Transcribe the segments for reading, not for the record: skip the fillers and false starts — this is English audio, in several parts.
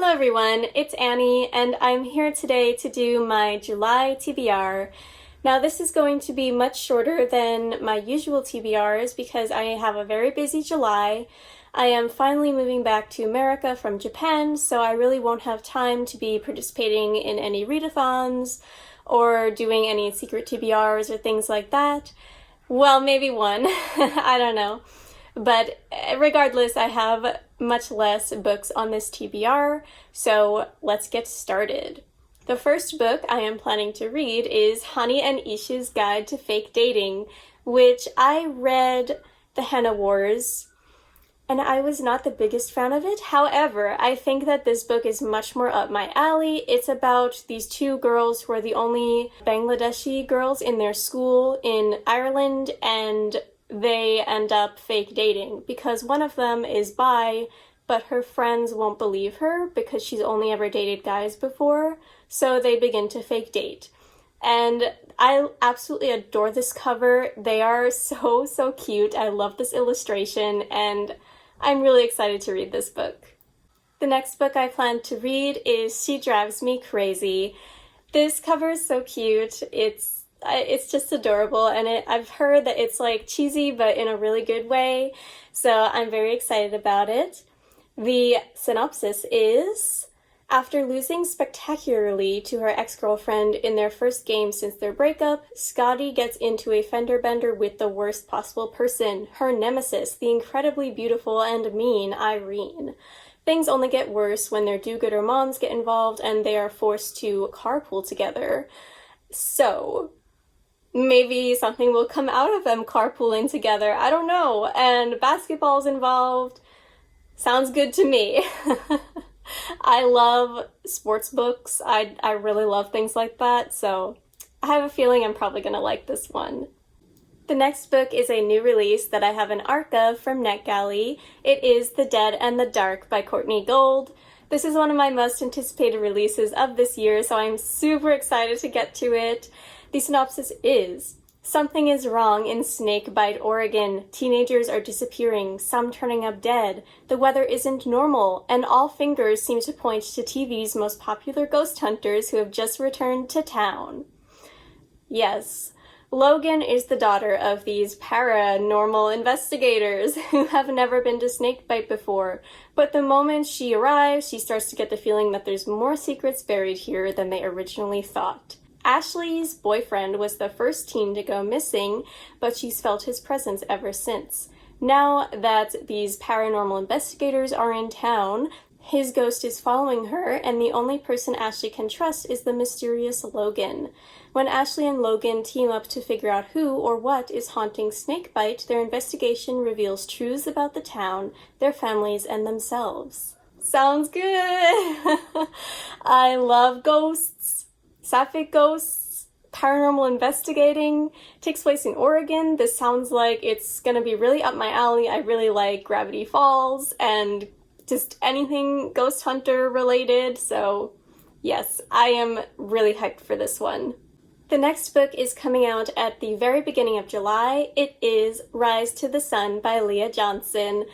Hello everyone, it's Annie, and I'm here today to do my July TBR. Now this is going to be much shorter than my usual TBRs because I have a very busy July. I am finally moving back to America from Japan, so I really won't have time to be participating in any readathons or doing any secret TBRs or things like that. Well, maybe one, I don't know. But regardless, I have much less books on this TBR, so let's get started. The first book I am planning to read is Honey and Ishu's Guide to Fake Dating, which I read the Henna Wars, and I was not the biggest fan of it. However, I think that this book is much more up my alley. It's about these two girls who are the only Bangladeshi girls in their school in Ireland, and they end up fake dating because one of them is bi, but her friends won't believe her because she's only ever dated guys before, so they begin to fake date. And I absolutely adore this cover. They are so cute. I love this illustration, and I'm really excited to read this book. The next book I plan to read is She Drives Me Crazy. This cover is so cute. It's just adorable, and I've heard that it's like cheesy but in a really good way, so I'm very excited about it. The synopsis is, after losing spectacularly to her ex-girlfriend in their first game since their breakup, Scotty gets into a fender bender with the worst possible person, her nemesis, the incredibly beautiful and mean Irene. Things only get worse when their do-gooder moms get involved and they are forced to carpool together. So maybe something will come out of them carpooling together, I don't know, and basketball's involved. Sounds good to me. I love sports books. I really love things like that, so I have a feeling I'm probably gonna like this one. The next book is a new release that I have an ARC of from NetGalley. It is The Dead and the Dark by Courtney Gold. This is one of my most anticipated releases of this year, so I'm super excited to get to it. The synopsis is, something is wrong in Snakebite, Oregon. Teenagers are disappearing, some turning up dead. The weather isn't normal, and all fingers seem to point to TV's most popular ghost hunters who have just returned to town. Yes, Logan is the daughter of these paranormal investigators who have never been to Snakebite before, but the moment she arrives, she starts to get the feeling that there's more secrets buried here than they originally thought. Ashley's boyfriend was the first teen to go missing, but she's felt his presence ever since. Now that these paranormal investigators are in town, his ghost is following her, and the only person Ashley can trust is the mysterious Logan. When Ashley and Logan team up to figure out who or what is haunting Snakebite, their investigation reveals truths about the town, their families, and themselves. Sounds good! I love ghosts. Sapphic ghosts, paranormal investigating, takes place in Oregon. This sounds like it's gonna be really up my alley. I really like Gravity Falls and just anything ghost hunter related, so yes, I am really hyped for this one. The next book is coming out at the very beginning of July. It is Rise to the Sun by Leah Johnson.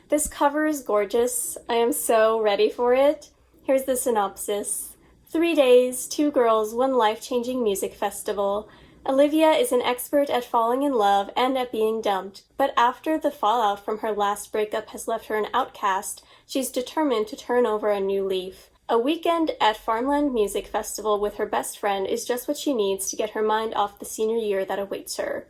This cover is gorgeous. I am so ready for it. Here's the synopsis. 3 days, 2 girls, 1 life-changing music festival. Olivia is an expert at falling in love and at being dumped, but after the fallout from her last breakup has left her an outcast, she's determined to turn over a new leaf. A weekend at Farmland Music Festival with her best friend is just what she needs to get her mind off the senior year that awaits her.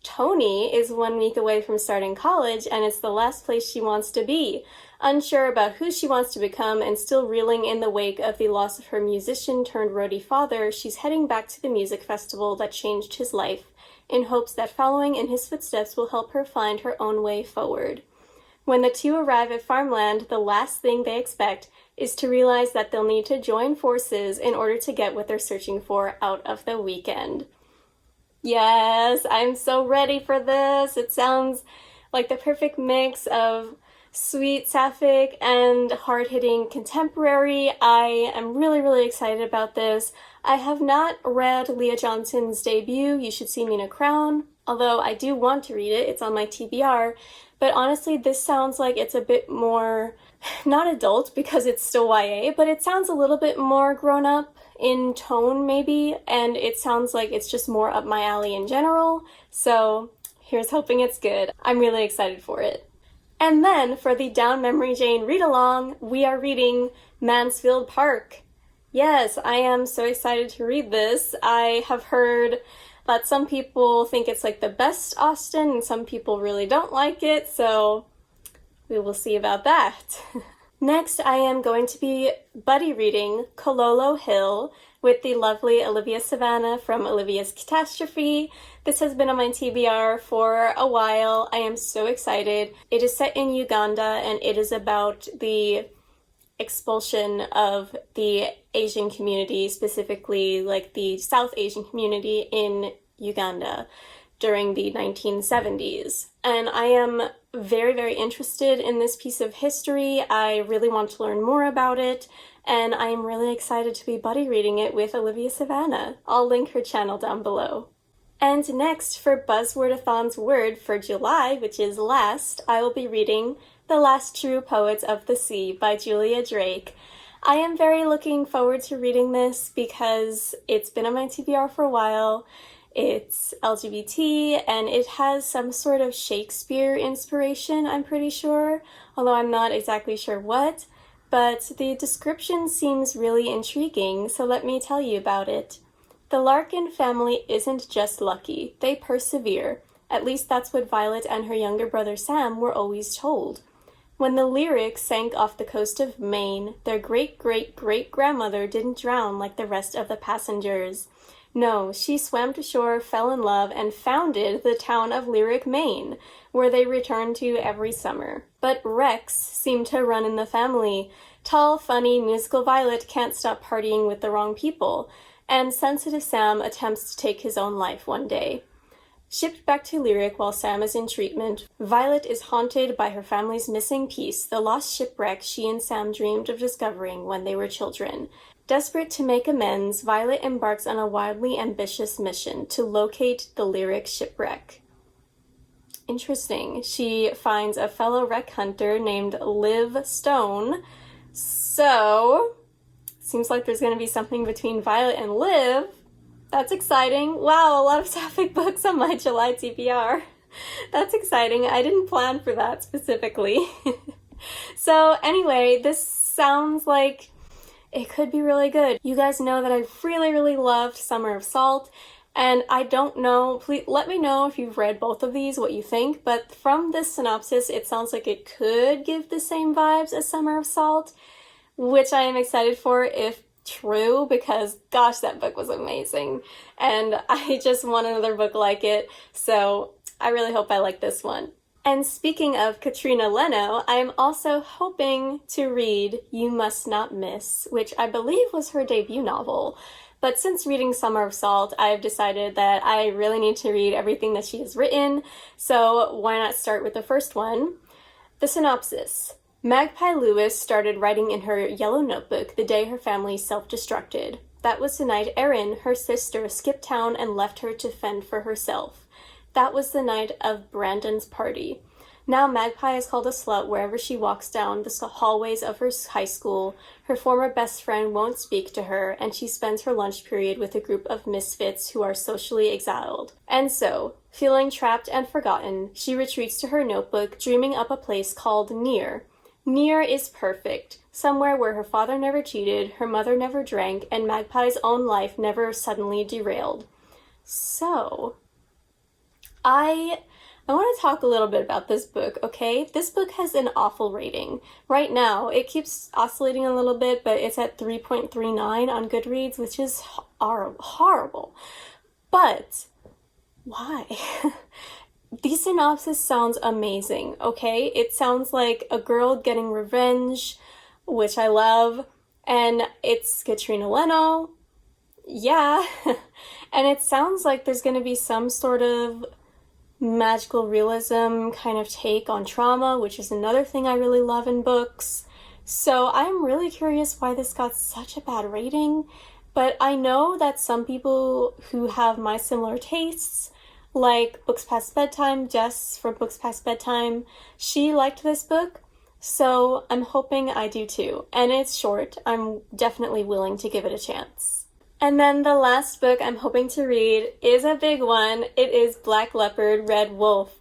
Tony is 1 week away from starting college, and it's the last place she wants to be. Unsure about who she wants to become and still reeling in the wake of the loss of her musician-turned-roadie father, she's heading back to the music festival that changed his life, in hopes that following in his footsteps will help her find her own way forward. When the two arrive at Farmland, the last thing they expect is to realize that they'll need to join forces in order to get what they're searching for out of the weekend. Yes, I'm so ready for this. It sounds like the perfect mix of sweet sapphic and hard-hitting contemporary. I am really excited about this. I have not read Leah Johnson's debut, You Should See Me in a Crown, although I do want to read it. It's on my TBR. But honestly, this sounds like it's a bit more not adult because it's still YA, but it sounds a little bit more grown up in tone maybe, and it sounds like it's just more up my alley in general, so here's hoping it's good. I'm really excited for it. And then for the Down Memory Jane read-along, we are reading Mansfield Park. Yes, I am so excited to read this. I have heard that some people think it's like the best Austen and some people really don't like it, so we will see about that. Next, I am going to be buddy reading Kololo Hill with the lovely Olivia Savannah from Olivia's Catastrophe. This has been on my TBR for a while. I am so excited. It is set in Uganda and it is about the expulsion of the Asian community, specifically like the South Asian community in Uganda during the 1970s. And I am very, very interested in this piece of history. I really want to learn more about it, and I am really excited to be buddy reading it with Olivia Savannah. I'll link her channel down below. And next, for Buzzwordathon's word for July, which is last, I will be reading The Last True Poets of the Sea by Julia Drake. I am very looking forward to reading this because it's been on my TBR for a while. It's LGBT, and it has some sort of Shakespeare inspiration, I'm pretty sure, although I'm not exactly sure what, but the description seems really intriguing, so let me tell you about it. The Larkin family isn't just lucky, they persevere. At least that's what Violet and her younger brother Sam were always told. When the Lyric sank off the coast of Maine, their great-great-great-grandmother didn't drown like the rest of the passengers. No, she swam to shore, fell in love, and founded the town of Lyric, Maine, where they returned to every summer. But wrecks seem to run in the family. Tall, funny, musical Violet can't stop partying with the wrong people, and sensitive Sam attempts to take his own life one day. Shipped back to Lyric while Sam is in treatment, Violet is haunted by her family's missing piece, the lost shipwreck she and Sam dreamed of discovering when they were children. Desperate to make amends, Violet embarks on a wildly ambitious mission to locate the Lyric shipwreck. Interesting. She finds a fellow wreck hunter named Liv Stone. So, seems like there's going to be something between Violet and Liv. That's exciting. Wow, a lot of sapphic books on my July TBR. That's exciting. I didn't plan for that specifically. So anyway, this sounds like it could be really good. You guys know that I've really, really loved Summer of Salt, and I don't know, please let me know if you've read both of these, what you think, but from this synopsis, it sounds like it could give the same vibes as Summer of Salt, which I am excited for if true, because gosh, that book was amazing, and I just want another book like it, so I really hope I like this one. And speaking of Katrina Leno, I am also hoping to read You Must Not Miss, which I believe was her debut novel. But since reading Summer of Salt, I've decided that I really need to read everything that she has written, so why not start with the first one? The synopsis. Magpie Lewis started writing in her yellow notebook the day her family self-destructed. That was the night Erin, her sister, skipped town and left her to fend for herself. That was the night of Brandon's party. Now Magpie is called a slut wherever she walks down the hallways of her high school. Her former best friend won't speak to her, and she spends her lunch period with a group of misfits who are socially exiled. And so, feeling trapped and forgotten, she retreats to her notebook, dreaming up a place called Near. Near is perfect, somewhere where her father never cheated, her mother never drank, and Magpie's own life never suddenly derailed. So, I want to talk a little bit about this book, okay? This book has an awful rating. Right now, it keeps oscillating a little bit, but it's at 3.39 on Goodreads, which is horrible. But why? The synopsis sounds amazing, okay? It sounds like a girl getting revenge, which I love, and it's Katrina Leno. Yeah. And it sounds like there's going to be some sort of magical realism kind of take on trauma, which is another thing I really love in books. So I'm really curious why this got such a bad rating, but I know that some people who have my similar tastes, like Books Past Bedtime, Jess from Books Past Bedtime, she liked this book. so I'm hoping I do too. And it's short. I'm definitely willing to give it a chance. And then the last book I'm hoping to read is a big one. It is Black Leopard, Red Wolf.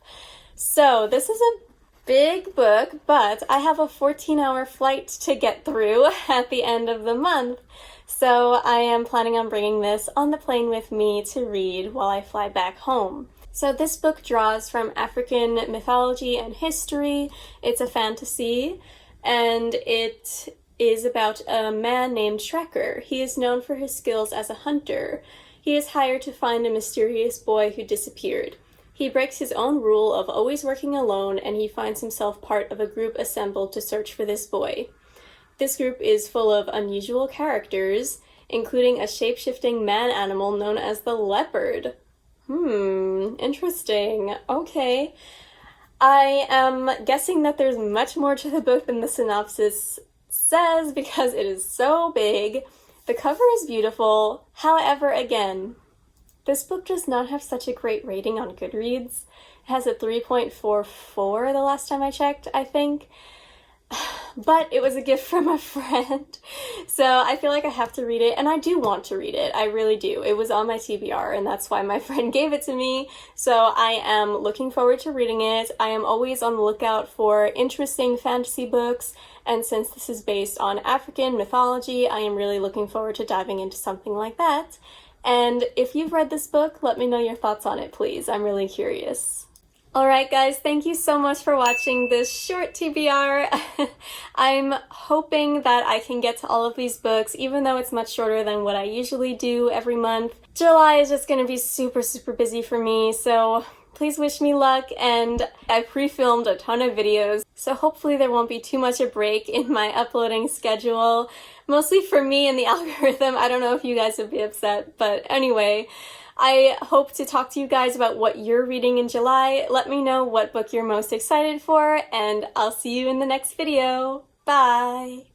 So this is a big book, but I have a 14-hour flight to get through at the end of the month. So I am planning on bringing this on the plane with me to read while I fly back home. So this book draws from African mythology and history. It's a fantasy, and it is about a man named Shrekker. He is known for his skills as a hunter. He is hired to find a mysterious boy who disappeared. He breaks his own rule of always working alone, and he finds himself part of a group assembled to search for this boy. This group is full of unusual characters, including a shape-shifting man-animal known as the leopard. Interesting. Okay. I am guessing that there's much more to the book than the synopsis says because it is so big. The cover is beautiful. However, again, this book does not have such a great rating on Goodreads. It has a 3.44 the last time I checked, I think. But it was a gift from a friend, so I feel like I have to read it, and I do want to read it. I really do. It was on my TBR, and that's why my friend gave it to me, so I am looking forward to reading it. I am always on the lookout for interesting fantasy books, and since this is based on African mythology, I am really looking forward to diving into something like that. And if you've read this book, let me know your thoughts on it, please. I'm really curious. Alright guys, thank you so much for watching this short TBR. I'm hoping that I can get to all of these books, even though it's much shorter than what I usually do every month. July is just gonna be super busy for me, so please wish me luck, and I pre-filmed a ton of videos, so hopefully there won't be too much a break in my uploading schedule. Mostly for me and the algorithm. I don't know if you guys would be upset, but anyway. I hope to talk to you guys about what you're reading in July. Let me know what book you're most excited for, and I'll see you in the next video. Bye!